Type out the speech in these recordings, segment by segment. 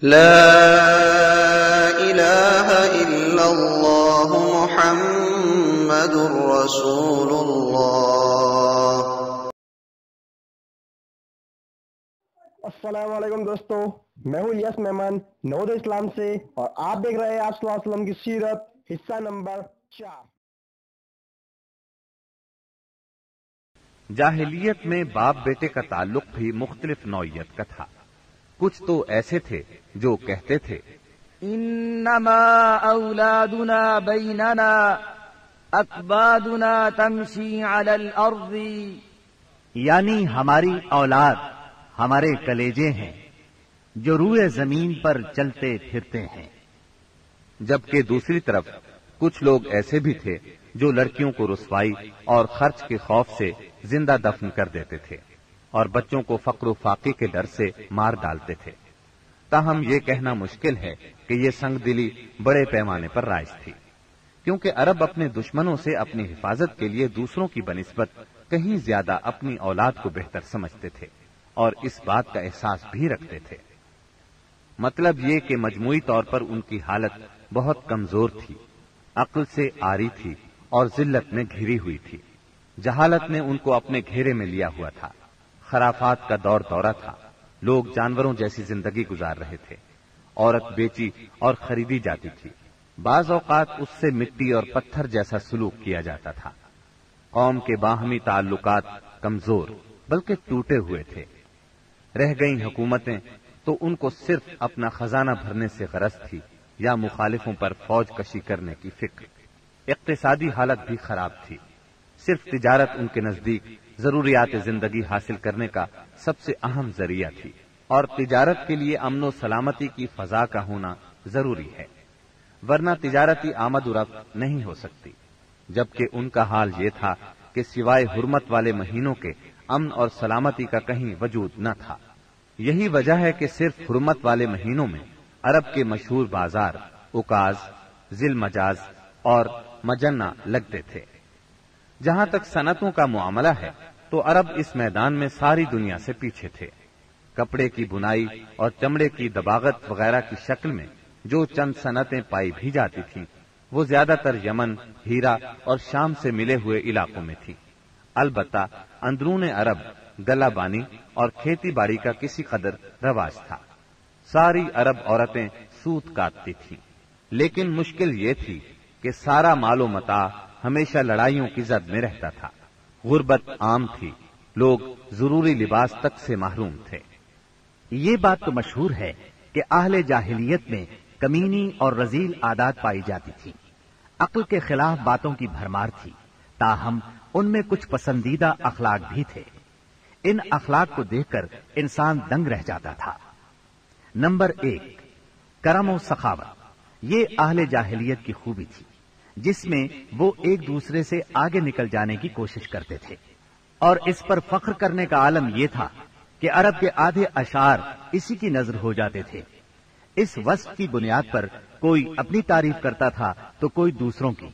لا الہ الا اللہ محمد رسول اللہ۔ السلام علیکم دوستو، میں ہوں الیاس مہمان نور اسلام سے، اور آپ دیکھ رہے ہیں آپ صلی اللہ علیہ وسلم کی سیرت حصہ نمبر 4۔ جاہلیت میں باپ بیٹے کا تعلق بھی مختلف نوعیت کا تھا۔ کچھ تو ایسے تھے جو کہتے تھے انما اولادنا بیننا اکبادنا تمشی علی الارض، یعنی ہماری اولاد ہمارے کلیجے ہیں جو روئے زمین پر چلتے پھرتے ہیں۔ جبکہ دوسری طرف کچھ لوگ ایسے بھی تھے جو لڑکیوں کو رسوائی اور خرچ کے خوف سے زندہ دفن کر دیتے تھے اور بچوں کو فقر و فاقے کے ڈر سے مار ڈالتے تھے۔ تاہم یہ کہنا مشکل ہے کہ یہ سنگ دلی بڑے پیمانے پر رائج تھی، کیونکہ عرب اپنے دشمنوں سے اپنی حفاظت کے لیے دوسروں کی بنسبت کہیں زیادہ اپنی اولاد کو بہتر سمجھتے تھے اور اس بات کا احساس بھی رکھتے تھے۔ مطلب یہ کہ مجموعی طور پر ان کی حالت بہت کمزور تھی، عقل سے عاری تھی اور ذلت میں گھری ہوئی تھی۔ جہالت نے ان کو اپنے گھیرے میں لیا ہوا تھا، خرافات کا دور دورہ تھا، لوگ جانوروں جیسی زندگی گزار رہے تھے، عورت بیچی اور خریدی جاتی تھی، بعض اوقات اس سے مٹی اور پتھر جیسا سلوک کیا جاتا تھا۔ قوم کے باہمی تعلقات کمزور بلکہ ٹوٹے ہوئے تھے۔ رہ گئیں حکومتیں تو ان کو صرف اپنا خزانہ بھرنے سے غرض تھی یا مخالفوں پر فوج کشی کرنے کی فکر۔ اقتصادی حالت بھی خراب تھی، صرف تجارت ان کے نزدیک ضروریات زندگی حاصل کرنے کا سب سے اہم ذریعہ تھی، اور تجارت کے لیے امن و سلامتی کی فضا کا ہونا ضروری ہے، ورنہ تجارتی آمد و رفت نہیں ہو سکتی۔ جبکہ ان کا حال یہ تھا کہ سوائے حرمت والے مہینوں کے امن اور سلامتی کا کہیں وجود نہ تھا۔ یہی وجہ ہے کہ صرف حرمت والے مہینوں میں عرب کے مشہور بازار اکاز، ذی المجاز اور مجنہ لگتے تھے۔ جہاں تک صنعتوں کا معاملہ ہے تو عرب اس میدان میں ساری دنیا سے پیچھے تھے۔ کپڑے کی بنائی اور چمڑے کی دباغت وغیرہ کی شکل میں جو چند صنعتیں پائی بھی جاتی تھیں وہ زیادہ تر یمن، ہیرا اور شام سے ملے ہوئے علاقوں میں تھی۔ البتہ اندرون عرب گلہ بانی اور کھیتی باڑی کا کسی قدر رواج تھا۔ ساری عرب عورتیں سوت کاٹتی تھیں، لیکن مشکل یہ تھی کہ سارا مال و متاع ہمیشہ لڑائیوں کی زد میں رہتا تھا۔ غربت عام تھی، لوگ ضروری لباس تک سے محروم تھے۔ یہ بات تو مشہور ہے کہ اہل جاہلیت میں کمینی اور رذیل عادات پائی جاتی تھی، عقل کے خلاف باتوں کی بھرمار تھی، تاہم ان میں کچھ پسندیدہ اخلاق بھی تھے۔ ان اخلاق کو دیکھ کر انسان دنگ رہ جاتا تھا۔ نمبر 1، کرم و سخاوت۔ یہ اہل جاہلیت کی خوبی تھی جس میں وہ ایک دوسرے سے آگے نکل جانے کی کوشش کرتے تھے، اور اس پر فخر کرنے کا عالم یہ تھا کہ عرب کے آدھے اشعار اسی کی نظر ہو جاتے تھے۔ اس وصف کی بنیاد پر کوئی اپنی تعریف کرتا تھا تو کوئی دوسروں کی۔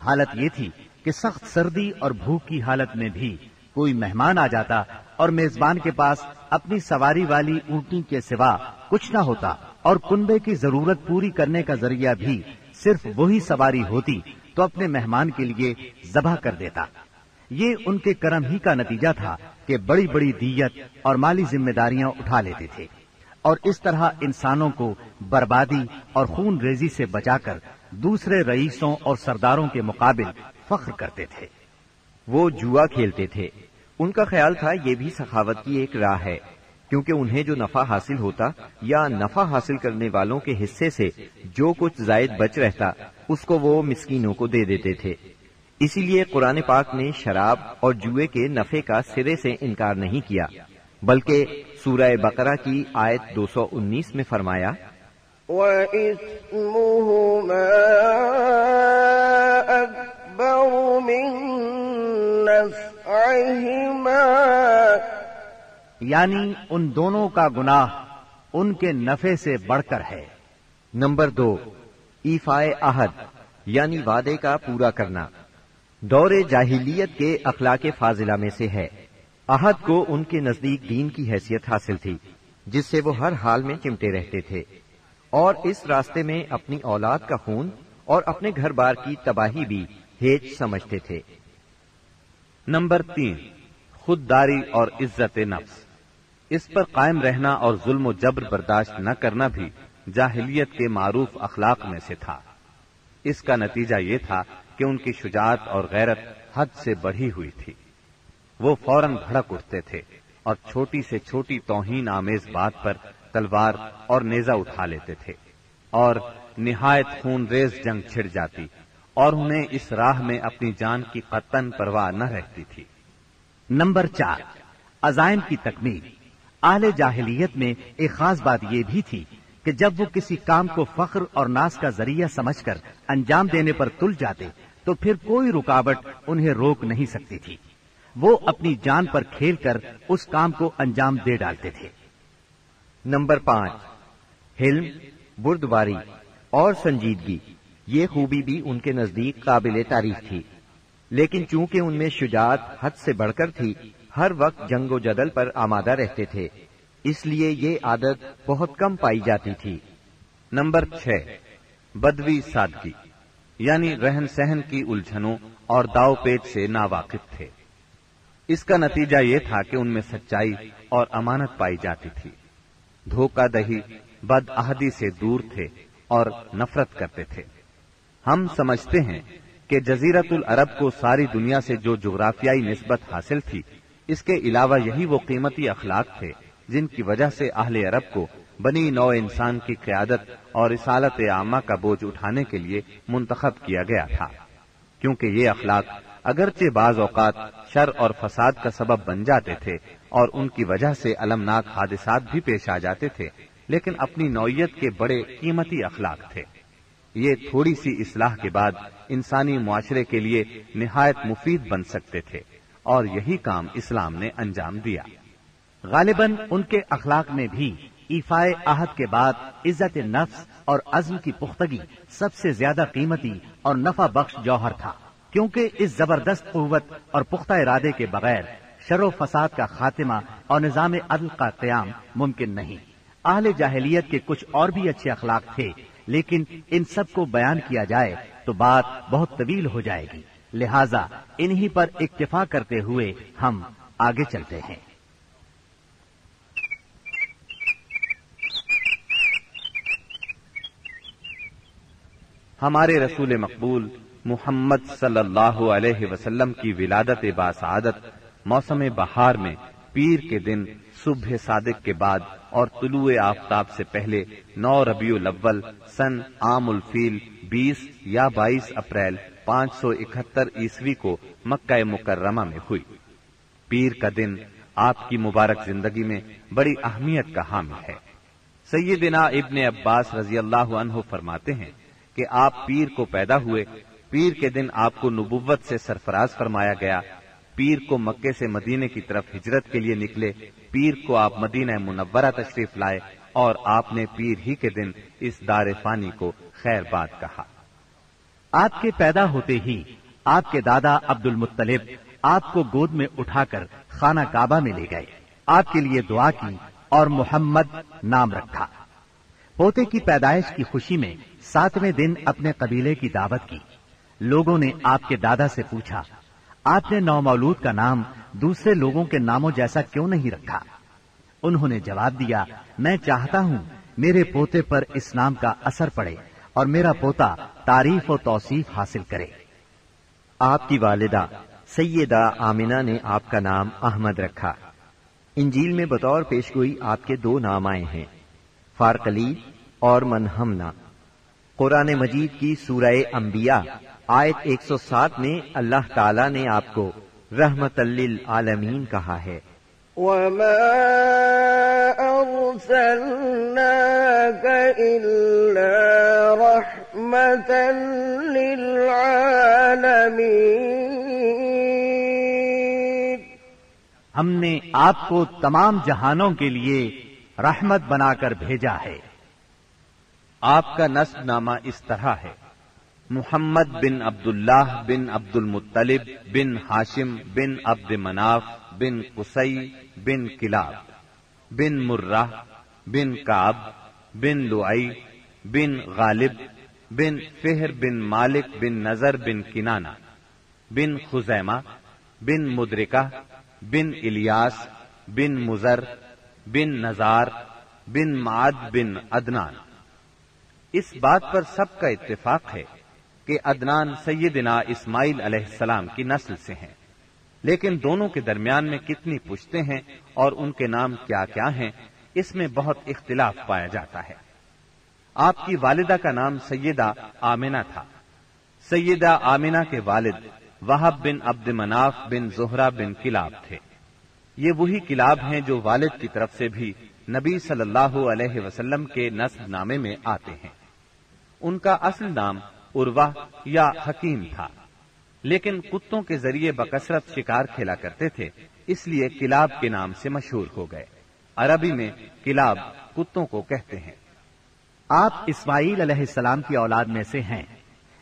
حالت یہ تھی کہ سخت سردی اور بھوک کی حالت میں بھی کوئی مہمان آ جاتا اور میزبان کے پاس اپنی سواری والی اونٹنی کے سوا کچھ نہ ہوتا، اور کنبے کی ضرورت پوری کرنے کا ذریعہ بھی صرف وہی سواری ہوتی تو اپنے مہمان کے لیے ذبح کر دیتا۔ یہ ان کے کرم ہی کا نتیجہ تھا کہ بڑی بڑی دیت اور مالی ذمہ داریاں اٹھا لیتے تھے، اور اس طرح انسانوں کو بربادی اور خون ریزی سے بچا کر دوسرے رئیسوں اور سرداروں کے مقابل فخر کرتے تھے۔ وہ جوا کھیلتے تھے۔ ان کا خیال تھا یہ بھی سخاوت کی ایک راہ ہے، کیونکہ انہیں جو نفع حاصل ہوتا یا نفع حاصل کرنے والوں کے حصے سے جو کچھ زائد بچ رہتا اس کو وہ مسکینوں کو دے دیتے تھے۔ اسی لیے قرآن پاک نے شراب اور جوئے کے نفع کا سرے سے انکار نہیں کیا، بلکہ سورہ بقرہ کی آیت 219 میں فرمایا وَإِثْمُهُمَا أَكْبَرُ مِن نَّفْعِهِمَا، یعنی ان دونوں کا گناہ ان کے نفع سے بڑھ کر ہے۔ نمبر 2، ایفائے عہد یعنی وعدے کا پورا کرنا۔ دور جاہلیت کے اخلاق فاضلہ میں سے ہے۔ عہد کو ان کے نزدیک دین کی حیثیت حاصل تھی، جس سے وہ ہر حال میں چمٹے رہتے تھے۔ اور اس راستے میں اپنی اولاد کا خون اور اپنے گھر بار کی تباہی بھی ہیج سمجھتے تھے۔ نمبر 3، خودداری اور عزت نفس۔ اس پر قائم رہنا اور ظلم و جبر برداشت نہ کرنا بھی جاہلیت کے معروف اخلاق میں سے تھا۔ اس کا نتیجہ یہ تھا کہ ان کی شجاعت اور غیرت حد سے بڑھی ہوئی تھی۔ وہ فوراً بھڑک اٹھتے تھے اور چھوٹی سے چھوٹی توہین آمیز بات پر تلوار اور نیزہ اٹھا لیتے تھے، اور نہایت خون ریز جنگ چھڑ جاتی اور انہیں اس راہ میں اپنی جان کی قطعاً پرواہ نہ رہتی تھی۔ نمبر 4، عزائم کی تکمیل۔ اہل جاہلیت میں ایک خاص بات یہ بھی تھی کہ جب وہ کسی کام کو فخر اور ناز کا ذریعہ سمجھ کر انجام دینے پر تل جاتے تو پھر کوئی رکاوٹ انہیں روک نہیں سکتی تھی۔ وہ اپنی جان پر کھیل کر اس کام کو انجام دے ڈالتے تھے۔ نمبر 5، حلم، بردباری اور سنجیدگی۔ یہ خوبی بھی ان کے نزدیک قابل تعریف تھی، لیکن چونکہ ان میں شجاعت حد سے بڑھ کر تھی، ہر وقت جنگ و جدل پر آمادہ رہتے تھے، اس لیے یہ عادت بہت کم پائی جاتی تھی۔ نمبر 6، بدوی سادگی، یعنی رہن سہن کی الجھنوں اور داو پیچ سے ناواقف تھے۔ اس کا نتیجہ یہ تھا کہ ان میں سچائی اور امانت پائی جاتی تھی۔ دھوکہ دہی، بد عہدی سے دور تھے اور نفرت کرتے تھے۔ ہم سمجھتے ہیں کہ جزیرت العرب کو ساری دنیا سے جو جغرافیائی نسبت حاصل تھی، اس کے علاوہ یہی وہ قیمتی اخلاق تھے جن کی وجہ سے اہل عرب کو بنی نوع انسان کی قیادت اور رسالت عامہ کا بوجھ اٹھانے کے لیے منتخب کیا گیا تھا، کیونکہ یہ اخلاق اگرچہ بعض اوقات شر اور فساد کا سبب بن جاتے تھے اور ان کی وجہ سے المناک حادثات بھی پیش آ جاتے تھے، لیکن اپنی نوعیت کے بڑے قیمتی اخلاق تھے۔ یہ تھوڑی سی اصلاح کے بعد انسانی معاشرے کے لیے نہایت مفید بن سکتے تھے، اور یہی کام اسلام نے انجام دیا۔ غالباً ان کے اخلاق میں بھی ایفائے عہد کے بعد عزت نفس اور عزم کی پختگی سب سے زیادہ قیمتی اور نفع بخش جوہر تھا، کیونکہ اس زبردست قوت اور پختہ ارادے کے بغیر شر و فساد کا خاتمہ اور نظام عدل کا قیام ممکن نہیں۔ اہل جاہلیت کے کچھ اور بھی اچھے اخلاق تھے، لیکن ان سب کو بیان کیا جائے تو بات بہت طویل ہو جائے گی، لہذا انہی پر اکتفا کرتے ہوئے ہم آگے چلتے ہیں۔ ہمارے رسول مقبول محمد صلی اللہ علیہ وسلم کی ولادت باسعادت موسم بہار میں پیر کے دن صبح صادق کے بعد اور طلوع آفتاب سے پہلے 9 ربیع الاول سن عام الفیل 20 یا 22 اپریل 571 عیسوی کو مکہ مکرمہ میں ہوئی۔ پیر کا دن آپ کی مبارک زندگی میں بڑی اہمیت کا حامل ہے۔ سیدنا ابن عباس رضی اللہ عنہ فرماتے ہیں کہ آپ پیر کو پیدا ہوئے، پیر کے دن آپ کو نبوت سے سرفراز فرمایا گیا، پیر کو مکے سے مدینے کی طرف ہجرت کے لیے نکلے، پیر کو آپ مدینہ منورہ تشریف لائے، اور آپ نے پیر ہی کے دن اس دار فانی کو خیر باد کہا۔ آپ کے پیدا ہوتے ہی آپ کے دادا عبد المطلب آپ کو گود میں اٹھا کر خانہ کعبہ میں لے گئے، آپ کے لیے دعا کی اور محمد نام رکھا۔ پوتے کی پیدائش کی خوشی میں 7ویں دن اپنے قبیلے کی دعوت کی۔ لوگوں نے آپ کے دادا سے پوچھا، آپ نے نومولود کا نام دوسرے لوگوں کے ناموں جیسا کیوں نہیں رکھا؟ انہوں نے جواب دیا، میں چاہتا ہوں میرے پوتے پر اس نام کا اثر پڑے اور میرا پوتا تعریف و توصیف حاصل کرے۔ آپ کی والدہ سیدہ آمنہ نے آپ کا نام احمد رکھا۔ انجیل میں بطور پیشگوئی آپ کے 2 نام آئے ہیں، فارقلی اور منہمنا۔ قرآن مجید کی سورہ انبیاء آیت 107 میں اللہ تعالیٰ نے آپ کو رحمت للعالمین کہا ہے۔ وَمَا أَرْسَلْنَاكَ إِلَّا رَحْمَةً لِلْعَالَمِينَ۔ ہم نے آپ کو تمام جہانوں کے لیے رحمت بنا کر بھیجا ہے۔ آپ کا نسب نامہ اس طرح ہے: محمد بن عبداللہ بن عبد المطلب بن ہاشم بن عبد مناف بن قصی بن کلاب بن مرہ بن کعب بن لعی بن غالب بن فہر بن مالک بن نظر بن کنانہ بن خزیمہ بن مدرکہ بن الیاس بن مزر بن نزار بن معد بن عدنان۔ اس بات پر سب کا اتفاق ہے کہ عدنان سیدنا اسماعیل علیہ السلام کی نسل سے ہیں، لیکن دونوں کے درمیان میں کتنی پشتیں ہیں اور ان کے نام کیا کیا ہیں، اس میں بہت اختلاف پایا جاتا ہے۔ آپ کی والدہ کا نام سیدہ آمنہ تھا۔ سیدہ آمنہ کے والد وہب بن عبد مناف بن زہرہ بن کلاب تھے۔ یہ وہی کلاب ہیں جو والد کی طرف سے بھی نبی صلی اللہ علیہ وسلم کے نسب نامے میں آتے ہیں۔ ان کا اصل نام عروہ یا حکیم تھا، لیکن کتوں کے ذریعے بکثرت شکار کھیلا کرتے تھے، اس لیے کلاب کے نام سے مشہور ہو گئے۔ عربی میں کلاب کتوں کو کہتے ہیں۔ آپ اسماعیل علیہ السلام کی اولاد میں سے ہیں۔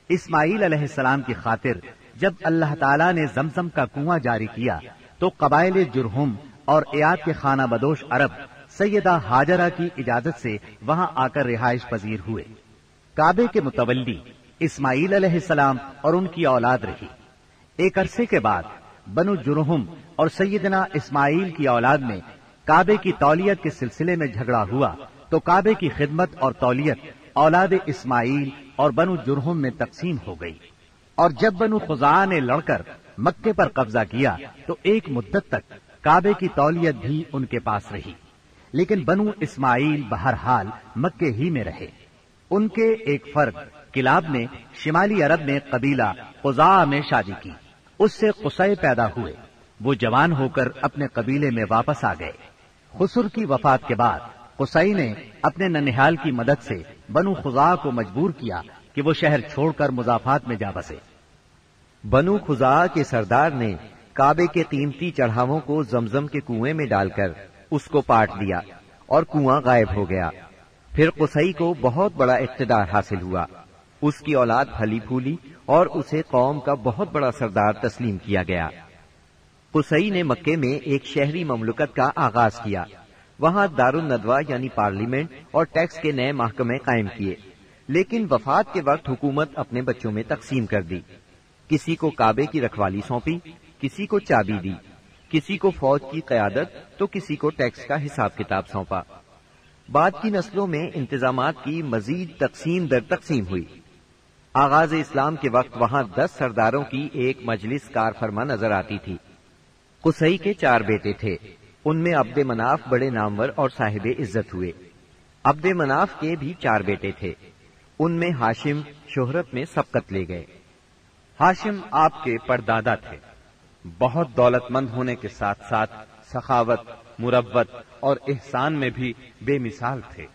اسماعیل علیہ السلام کی خاطر جب اللہ تعالیٰ نے زمزم کا کنواں جاری کیا تو قبائل جرہم اور ایاد کے خانہ بدوش عرب سیدہ ہاجرہ کی اجازت سے وہاں آ کر رہائش پذیر ہوئے۔ کعبے کے متولی اسماعیل علیہ السلام اور ان کی اولاد رہی۔ ایک عرصے کے بعد بنو جرہم اور سیدنا اسماعیل کی اولاد میں کعبے کی تولیت کے سلسلے میں جھگڑا ہوا تو کعبے کی خدمت اور تولیت اولاد اسماعیل اور بنو جرہم میں تقسیم ہو گئی، اور جب بنو خزاعہ نے لڑ کر مکے پر قبضہ کیا تو ایک مدت تک کعبے کی تولیت بھی ان کے پاس رہی، لیکن بنو اسماعیل بہرحال مکے ہی میں رہے۔ ان کے ایک فرد کلاب نے شمالی عرب میں قبیلہ خزاعہ میں شادی کی، اس سے قصی پیدا ہوئے۔ وہ جوان ہو کر اپنے قبیلے میں واپس آ گئے۔ خسر کی وفات کے بعد قصی نے اپنے ننہال کی مدد سے بنو خزاعہ کو مجبور کیا کہ وہ شہر چھوڑ کر مضافات میں جا بسے۔ بنو خزاعہ کے سردار نے کعبے کے قیمتی چڑھاووں کو زمزم کے کنویں میں ڈال کر اس کو پاٹ دیا اور کنواں غائب ہو گیا۔ پھر قصی کو بہت بڑا اقتدار حاصل ہوا، اس کی اولاد پھلی پھولی اور اسے قوم کا بہت بڑا سردار تسلیم کیا گیا۔ قصی نے مکے میں ایک شہری مملکت کا آغاز کیا، وہاں دارالندوہ یعنی پارلیمنٹ اور ٹیکس کے نئے محکمے قائم کیے، لیکن وفات کے وقت حکومت اپنے بچوں میں تقسیم کر دی۔ کسی کو کعبے کی رکھوالی سونپی، کسی کو چابی دی، کسی کو فوج کی قیادت تو کسی کو ٹیکس کا حساب کتاب سونپا۔ بعد کی نسلوں میں انتظامات کی مزید تقسیم در تقسیم ہوئی۔ آغاز اسلام کے وقت وہاں 10 سرداروں کی ایک مجلس کار فرما نظر آتی تھی۔ قصی کے 4 بیٹے تھے، ان میں عبد مناف بڑے نامور اور صاحب عزت ہوئے۔ عبد مناف کے بھی 4 بیٹے تھے، ان میں ہاشم شہرت میں سبقت لے گئے۔ ہاشم آپ کے پردادا تھے، بہت دولت مند ہونے کے ساتھ ساتھ سخاوت، مروت اور احسان میں بھی بے مثال تھے۔